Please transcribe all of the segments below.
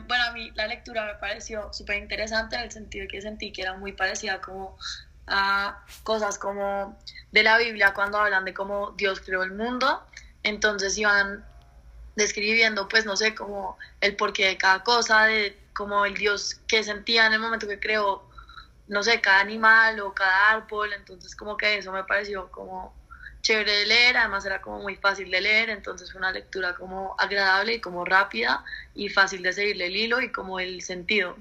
Bueno, a mí la lectura me pareció súper interesante en el sentido de que sentí que era muy parecida como a cosas como de la Biblia cuando hablan de cómo Dios creó el mundo. Entonces iban describiendo, pues no sé, como el porqué de cada cosa, de como el Dios que sentía en el momento que creó, no sé, cada animal o cada árbol. Entonces como que eso me pareció como chévere de leer, además era como muy fácil de leer, entonces fue una lectura como agradable y como rápida y fácil de seguirle el hilo y como el sentido.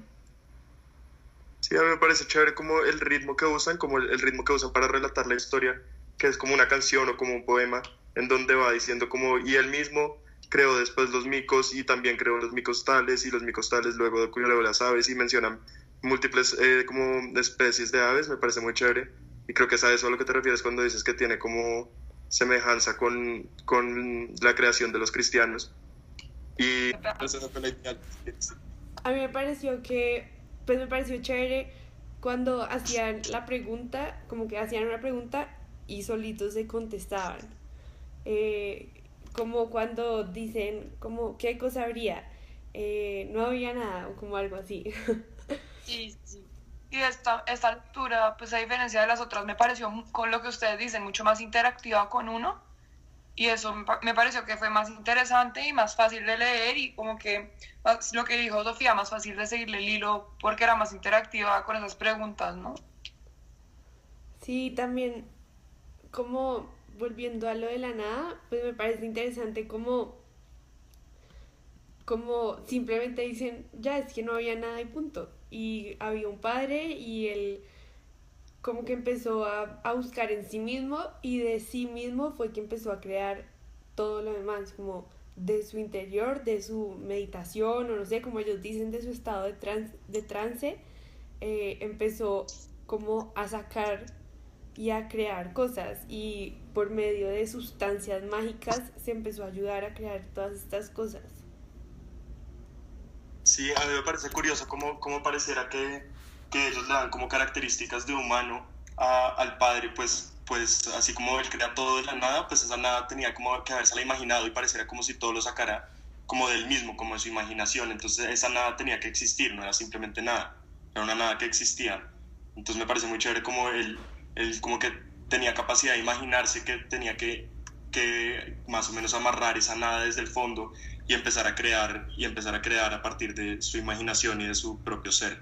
Sí, a mí me parece chévere como el ritmo que usan, como el ritmo que usan para relatar la historia, que es como una canción o como un poema, en donde va diciendo como, y él mismo creó después los micos y también creó los micos tales y los micos tales luego creó las aves y mencionan múltiples como especies de aves, me parece muy chévere. Y creo que es a eso a lo que te refieres cuando dices que tiene como semejanza con la creación de los cristianos. Y pues eso fue la idea. A mí me pareció que, pues me pareció chévere cuando hacían la pregunta, como que hacían una pregunta y solitos se contestaban. Eh, Como cuando dicen, como, ¿qué cosa habría? No había nada, o como algo así. Sí, sí. Y esta lectura, pues a diferencia de las otras, me pareció, con lo que ustedes dicen, mucho más interactiva con uno. Y eso me pareció que fue más interesante y más fácil de leer y como que lo que dijo Sofía, más fácil de seguirle el hilo porque era más interactiva con esas preguntas, ¿no? Sí, también, como volviendo a lo de la nada, pues me parece interesante como simplemente dicen, ya es que no había nada y punto. Y había un padre y él como que empezó a buscar en sí mismo y de sí mismo fue que empezó a crear todo lo demás, como de su interior, de su meditación o no sé, como ellos dicen, de su estado de trance, empezó como a sacar y a crear cosas y por medio de sustancias mágicas se empezó a ayudar a crear todas estas cosas. Sí, a mí me parece curioso cómo pareciera que ellos le dan como características de humano al padre, pues así como él crea todo de la nada, pues esa nada tenía como que habérsela imaginado y pareciera como si todo lo sacara como del mismo, como de su imaginación. Entonces esa nada tenía que existir, no era simplemente nada, era una nada que existía. Entonces me parece muy chévere como él como que tenía capacidad de imaginarse que tenía que más o menos amarrar esa nada desde el fondo y empezar a crear a partir de su imaginación y de su propio ser.